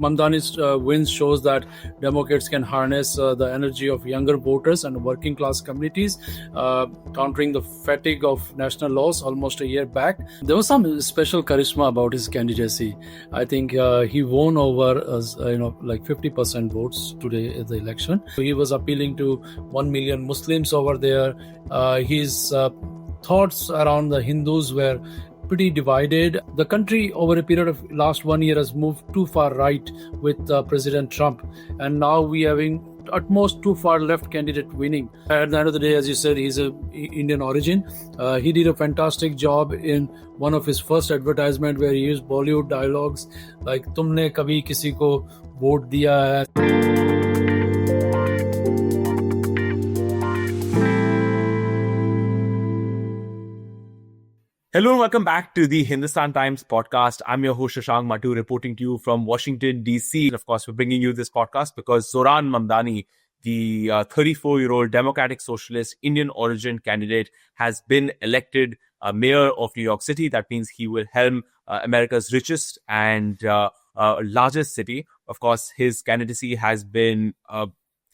Mamdani's win shows that Democrats can harness the energy of younger voters and working class communities, countering the fatigue of national loss almost a year back. There was some special charisma about his candidacy. I think he won over like 50% votes today in the election. He was appealing to 1 million Muslims over there. His thoughts around the Hindus were pretty divided. The country over a period of last 1 year has moved too far right with President Trump, and now we having at most too far left candidate winning. At the end of the day, as you said, he's of Indian origin. He did a fantastic job in one of his first advertisement where he used Bollywood dialogues like "Tumne kabhi kisi ko vote diya hai." Hello and welcome back to the Hindustan Times podcast. I'm your host Shashank Matu, reporting to you from Washington, D.C. And of course, we're bringing you this podcast because Zohran Mamdani, the 34-year-old Democratic Socialist Indian origin candidate, has been elected mayor of New York City. That means he will helm America's richest and largest city. Of course, his candidacy has been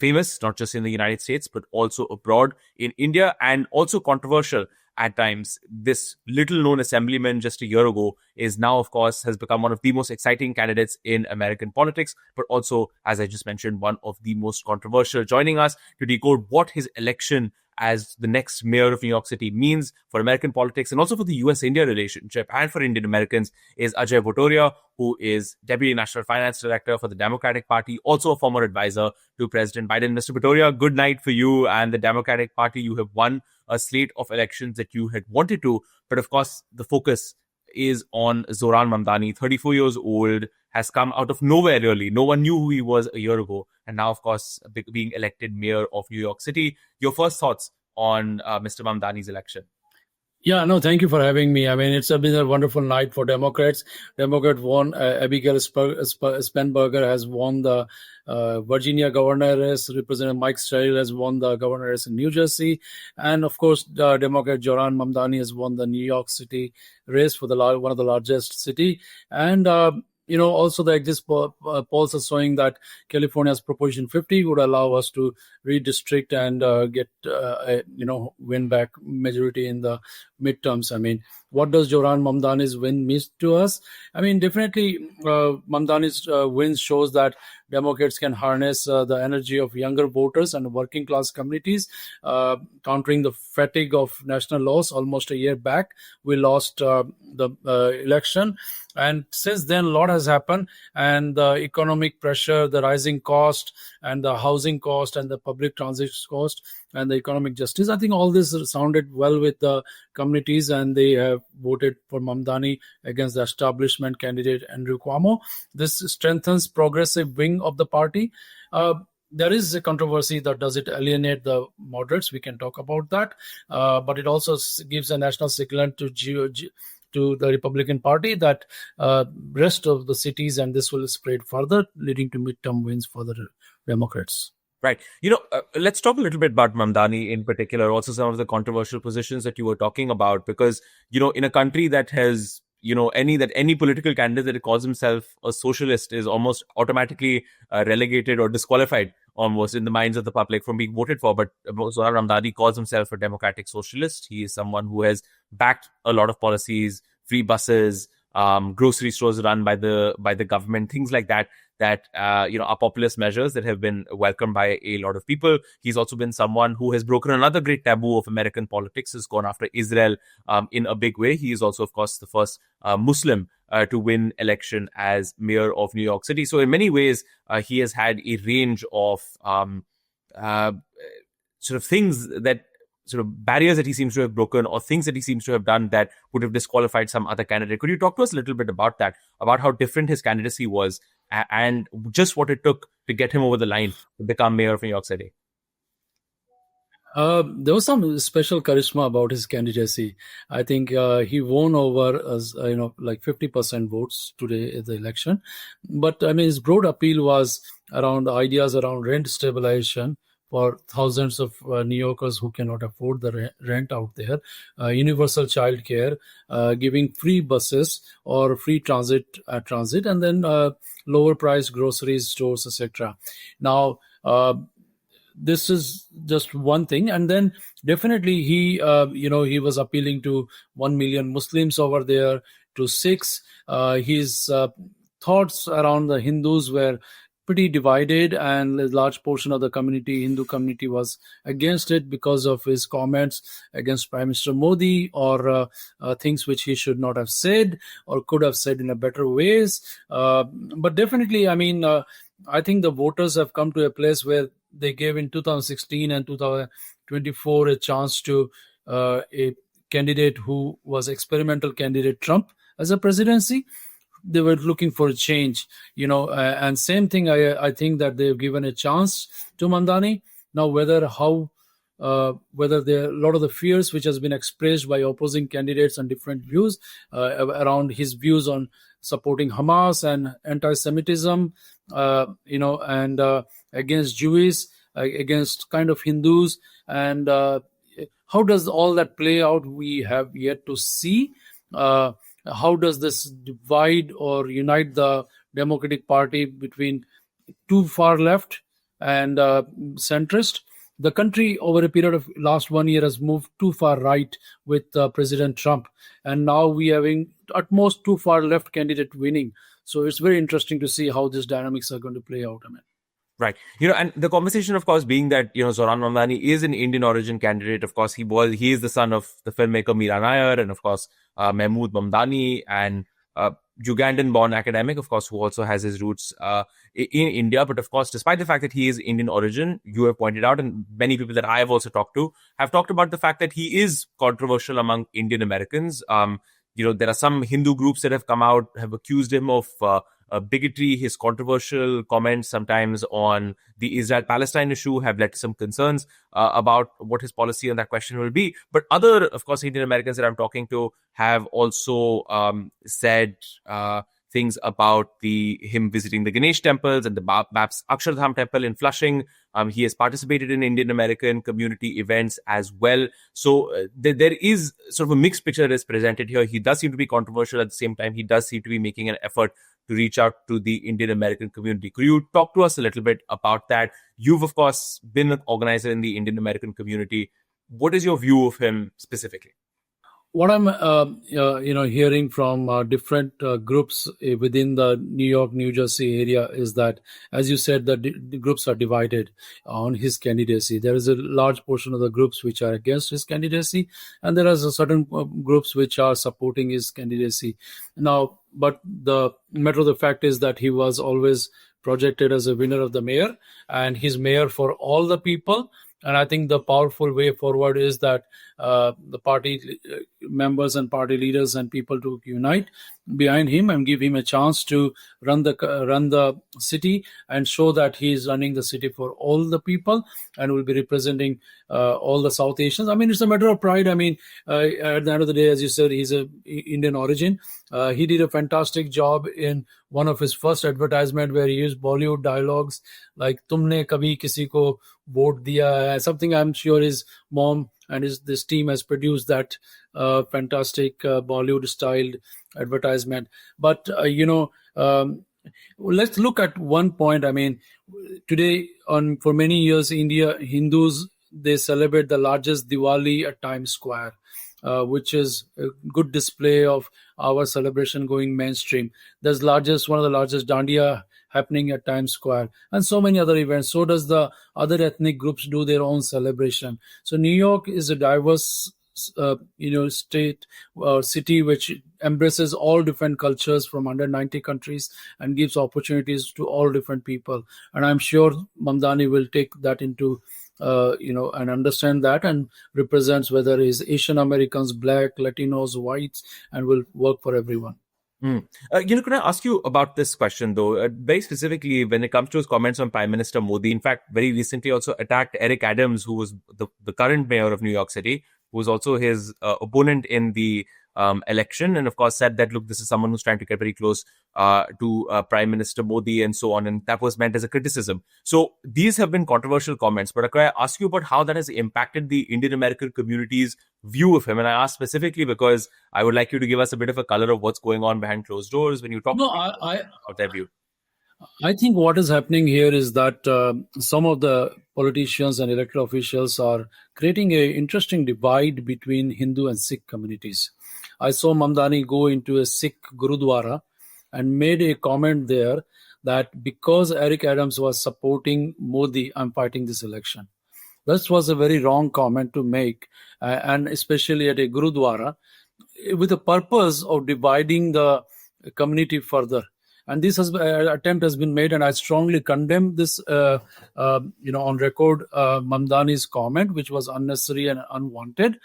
famous, not just in the United States, but also abroad in India, and also controversial at times. This little-known assemblyman just a year ago is now, of course, has become one of the most exciting candidates in American politics, but also, as I just mentioned, one of the most controversial. Joining us to decode what his election as the next mayor of New York City means for American politics and also for the US-India relationship and for Indian Americans is Ajay Bhutoria, who is Deputy National Finance Director for the Democratic Party, also a former advisor to President Biden. Mr. Bhutoria, good night for you and the Democratic Party. You have won a slate of elections that you had wanted to, but of course, the focus is on Zohran Mamdani, 34 years old, has come out of nowhere really. No one knew who he was a year ago. And now, of course, being elected mayor of New York City. Your first thoughts on Mr. Mamdani's election? Yeah, no, thank you for having me. I mean, it's been a wonderful night for Democrats. Democrat won. Abigail Spanberger has won the Virginia governor race. Representative Mike Steele has won the governor race in New Jersey. And of course, Democrat Zohran Mamdani has won the New York City race for one of the largest city. And also the exit polls are showing that California's Proposition 50 would allow us to redistrict and get, win back majority in the midterms. I mean, what does Zohran Mamdani's win mean to us? I mean, definitely Mamdani's win shows that Democrats can harness the energy of younger voters and working class communities, countering the fatigue of national loss almost a year back. We lost the election. And since then, a lot has happened, and the economic pressure, the rising cost, and the housing cost, and the public transit cost, and the economic justice. I think all this sounded well with the communities, and they have voted for Mamdani against the establishment candidate Andrew Cuomo. This strengthens progressive wing of the party. There is a controversy that does it alienate the moderates. We can talk about that, but it also gives a national signal to the Republican Party that rest of the cities, and this will spread further, leading to midterm wins for the Democrats. Right. Let's talk a little bit about Mamdani in particular, also some of the controversial positions that you were talking about, because, in a country that has, any political candidate that calls himself a socialist is almost automatically relegated or disqualified almost in the minds of the public from being voted for. But Zohran Mamdani calls himself a democratic socialist. He is someone who has backed a lot of policies, free buses, grocery stores run by the government, things like that are populist measures that have been welcomed by a lot of people. He's also been someone who has broken another great taboo of American politics, has gone after Israel in a big way. He is also, of course, the first Muslim to win election as mayor of New York City. So in many ways, he has had a range of sort of things that sort of barriers that he seems to have broken or things that he seems to have done that would have disqualified some other candidate. Could you talk to us a little bit about that, about how different his candidacy was and just what it took to get him over the line to become mayor of New York City? There was some special charisma about his candidacy. I think he won over, like 50% votes today in the election. But I mean, his broad appeal was around ideas around rent stabilization, for thousands of New Yorkers who cannot afford the rent out there, universal child care, giving free buses or free transit, and then lower price groceries, stores, etc. Now, this is just one thing, and then definitely he was appealing to 1 million Muslims over there, to Sikhs. His thoughts around the Hindus were pretty divided, and a large portion of the Hindu community was against it because of his comments against Prime Minister Modi, or things which he should not have said or could have said in a better ways. But definitely, I think the voters have come to a place where they gave in 2016 and 2024 a chance to a candidate who was experimental candidate Trump as a presidency. They were looking for a change, and same thing. I think that they've given a chance to Mamdani. Now, whether there a lot of the fears which has been expressed by opposing candidates and different views around his views on supporting Hamas and anti-Semitism, and against Jewish, against kind of Hindus, and how does all that play out? We have yet to see. How does this divide or unite the Democratic Party between too far left and centrist? The country over a period of last 1 year has moved too far right with President Trump, and now we having at most too far left candidate winning. So it's very interesting to see how these dynamics are going to play out. Right. And the conversation, of course, being that, Zohran Mamdani is an Indian origin candidate. Of course, he is the son of the filmmaker Meera Nair, and of course, Mahmood Mamdani, and Ugandan born academic, of course, who also has his roots in India. But of course, despite the fact that he is Indian origin, you have pointed out, and many people that I have also talked to have talked about the fact that he is controversial among Indian Americans. There are some Hindu groups that have come out, have accused him of bigotry. His controversial comments sometimes on the Israel-Palestine issue have led to some concerns about what his policy on that question will be. But other, of course, Indian Americans that I'm talking to have also said things about him visiting the Ganesh temples and the BAPS Akshardham temple in Flushing. He has participated in Indian American community events as well. So there is sort of a mixed picture that is presented here. He does seem to be controversial. At the same time, he does seem to be making an effort to reach out to the Indian American community. Could you talk to us a little bit about that? You've, of course, been an organizer in the Indian American community. What is your view of him specifically? What I'm hearing from different groups within the New York, New Jersey area is that, as you said, the groups are divided on his candidacy. There is a large portion of the groups which are against his candidacy, and there are certain groups which are supporting his candidacy. Now, but the matter of the fact is that he was always projected as a winner of the mayor, and he's mayor for all the people. And I think the powerful way forward is that the party members and party leaders and people to unite behind him and give him a chance to run the city and show that he is running the city for all the people and will be representing all the South Asians. I mean, it's a matter of pride. I mean, at the end of the day, as you said, he's a Indian origin. He did a fantastic job in one of his first advertisement where he used Bollywood dialogues like "Tumne kabhi kisi ko vote diya hai," something I'm sure his mom and this team has produced that fantastic Bollywood-styled advertisement. But let's look at one point. I mean, today, for many years, Hindus, they celebrate the largest Diwali at Times Square, which is a good display of our celebration going mainstream. There's one of the largest Dandiya happening at Times Square, and so many other events. So does the other ethnic groups do their own celebration. So New York is a diverse state or city which embraces all different cultures from 190 countries and gives opportunities to all different people. And I'm sure Mamdani will take that into and understand that and represents whether it's Asian Americans, Black, Latinos, whites, and will work for everyone. Can I ask you about this question, though? Very specifically, when it comes to his comments on Prime Minister Modi, in fact, very recently also attacked Eric Adams, who was the current mayor of New York City, who was also his opponent in the election, and of course said that, look, this is someone who's trying to get very close to Prime Minister Modi and so on, and that was meant as a criticism. So these have been controversial comments, but could I ask you about how that has impacted the Indian American community's view of him? And I ask specifically because I would like you to give us a bit of a color of what's going on behind closed doors when you talk about their view. I think what is happening here is that some of the politicians and elected officials are creating an interesting divide between Hindu and Sikh communities. I saw Mamdani go into a Sikh Gurudwara and made a comment there that because Eric Adams was supporting Modi, I'm fighting this election. This was a very wrong comment to make, and especially at a Gurudwara, with the purpose of dividing the community further. And this attempt has been made, and I strongly condemn this, on record, Mamdani's comment, which was unnecessary and unwanted.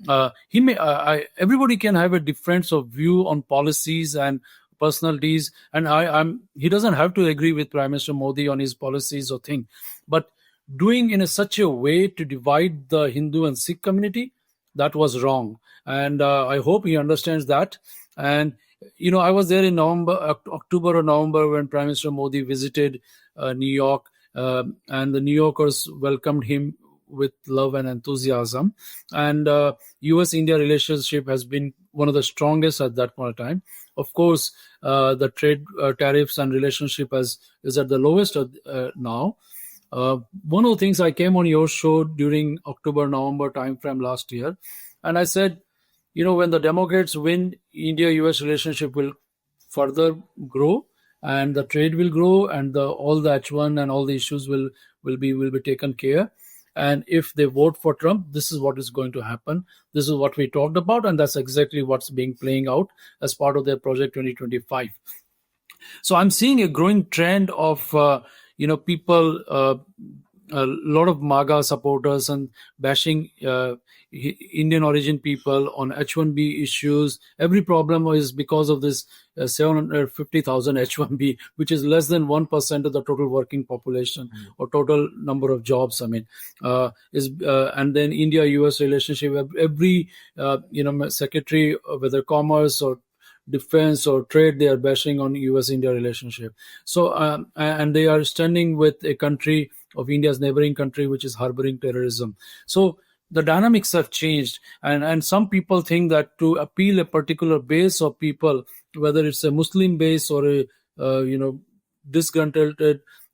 Everybody can have a difference of view on policies and personalities, and he doesn't have to agree with Prime Minister Modi on his policies or thing, but doing in such a way to divide the Hindu and Sikh community, that was wrong. And I hope he understands that. And I was there in October or November when Prime Minister Modi visited New York, and the New Yorkers welcomed him with love and enthusiasm. And US-India relationship has been one of the strongest at that point of time. Of course, the trade tariffs and relationship is at the lowest now. One of the things, I came on your show during October-November timeframe last year, and I said, when the Democrats win, India-US relationship will further grow, and the trade will grow, and all the H1 and all the issues will be taken care. And if they vote for Trump, this is what is going to happen. This is what we talked about, and that's exactly what's playing out as part of their Project 2025. So I'm seeing a growing trend of people, a lot of MAGA supporters and bashing Indian origin people on H1B issues. Every problem is because of this 750,000 H1B, which is less than 1% of the total working population or total number of jobs. And then India-US relationship. Every secretary, whether commerce or defense or trade, they are bashing on US-India relationship. So and they are standing with a country of India's neighboring country, which is harboring terrorism. So the dynamics have changed, and some people think that to appeal a particular base of people, whether it's a Muslim base or a disgruntled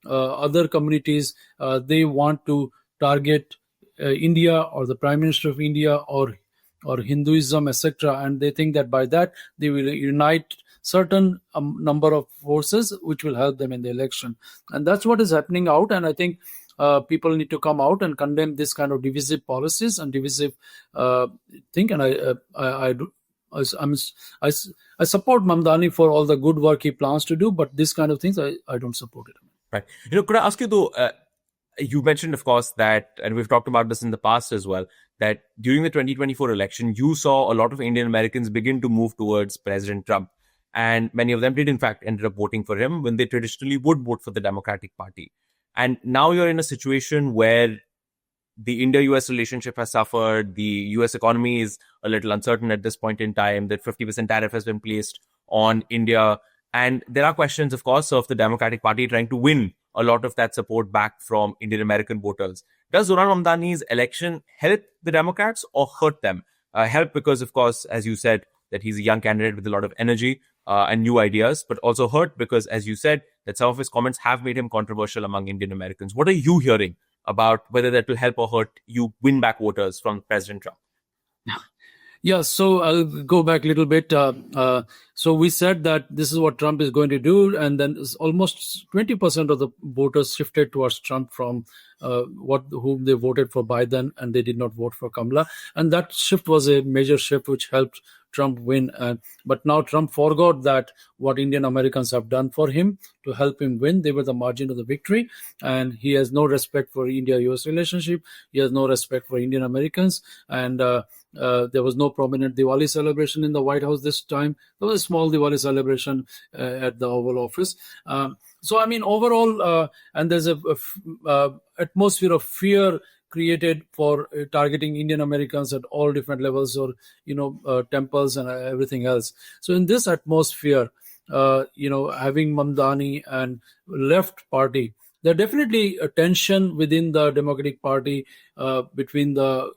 other communities, they want to target India or the Prime Minister of India or Hinduism, etc. And they think that by that they will unite certain number of forces which will help them in the election. And that's what is happening out. And I think people need to come out and condemn this kind of divisive policies and divisive thing. And I support Mamdani for all the good work he plans to do, but this kind of things I don't support it. Right. Could I ask you though? You mentioned, of course, that, and we've talked about this in the past as well, that during the 2024 election, you saw a lot of Indian Americans begin to move towards President Trump. And many of them did, in fact, ended up voting for him when they traditionally would vote for the Democratic Party. And now you're in a situation where the India-US relationship has suffered. The US economy is a little uncertain at this point in time. That 50% tariff has been placed on India. And there are questions, of course, of the Democratic Party trying to win a lot of that support back from Indian American voters. Does Zohran Mamdani's election help the Democrats or hurt them? Help because, of course, as you said, that he's a young candidate with a lot of energy and new ideas, but also hurt because, as you said, that some of his comments have made him controversial among Indian Americans. What are you hearing about whether that will help or hurt you win back voters from President Trump? Yeah, so I'll go back a little bit. So we said that this is what Trump is going to do, and then almost 20% of the voters shifted towards Trump from whom they voted for Biden, and they did not vote for Kamala. And that shift was a major shift which helped Trump win. But now Trump forgot that what Indian Americans have done for him to help him win. They were the margin of the victory, and he has no respect for India-US relationship. He has no respect for Indian Americans, and there was no prominent Diwali celebration in the White House this time. There was a small Diwali celebration at the Oval Office. So, I mean, overall, and there's a atmosphere of fear created for targeting Indian Americans at all different levels, or temples and everything else. So in this atmosphere, having Mamdani and left party, there definitely a tension within the Democratic Party between the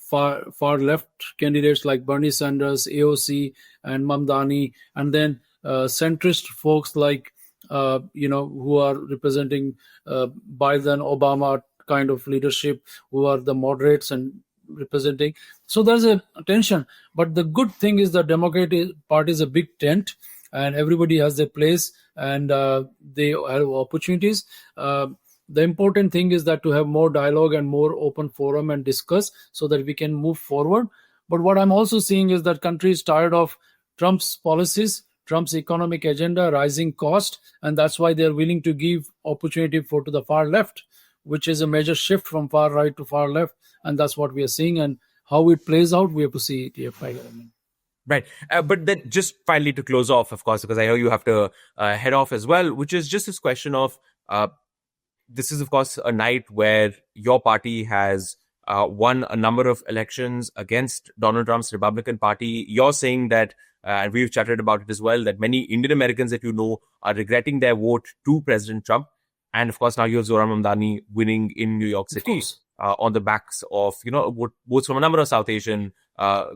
far left candidates like Bernie Sanders, AOC, and Mamdani, and then centrist folks like who are representing Biden, Obama kind of leadership, who are the moderates and representing. So there's a tension. But the good thing is the Democratic Party is a big tent, and everybody has their place, and they have opportunities. The important thing is that to have more dialogue and more open forum and discuss so that we can move forward. But what I'm also seeing is that country is tired of Trump's policies, Trump's economic agenda, rising cost, and that's why they're willing to give opportunity to the far left, which is a major shift from far right to far left, and that's what we are seeing. And how it plays out, we have to see it here. Right. But then just finally to close off, of course, because I know you have to head off as well, which is just this question of this is, of course, a night where your party has won a number of elections against Donald Trump's Republican Party. You're saying that, and we've chatted about it as well, that many Indian Americans that you know are regretting their vote to President Trump. And of course, now you have Zohran Mamdani winning in New York City on the backs of, votes from a number of South Asian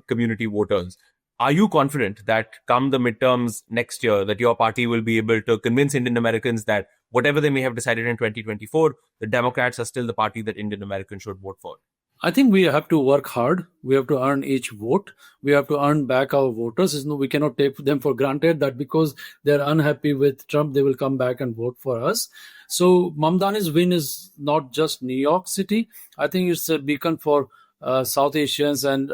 community voters. Are you confident that come the midterms next year, that your party will be able to convince Indian Americans that whatever they may have decided in 2024, the Democrats are still the party that Indian Americans should vote for? I think we have to work hard. We have to earn each vote. We have to earn back our voters. We cannot take them for granted that because they're unhappy with Trump, they will come back and vote for us. So Mamdani's win is not just New York City. I think it's a beacon for South Asians and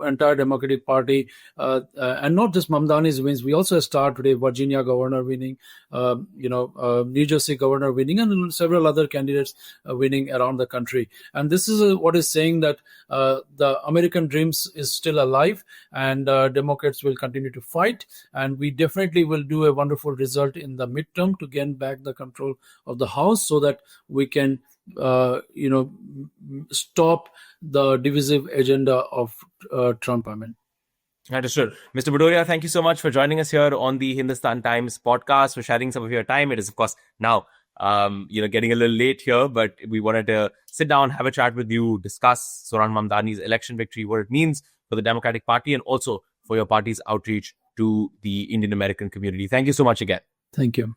entire Democratic Party, and not just Mamdani's wins. We also start today Virginia governor winning, New Jersey governor winning, and several other candidates winning around the country. And this is what is saying that the American dreams is still alive, and Democrats will continue to fight. And we definitely will do a wonderful result in the midterm to gain back the control of the House so that we can stop the divisive agenda of Trump. Understood. Mr. Bhutoria, thank you so much for joining us here on the Hindustan Times podcast, for sharing some of your time. It is, of course, now, getting a little late here, but we wanted to sit down, have a chat with you, discuss Zohran Mamdani's election victory, what it means for the Democratic Party, and also for your party's outreach to the Indian American community. Thank you so much again. Thank you.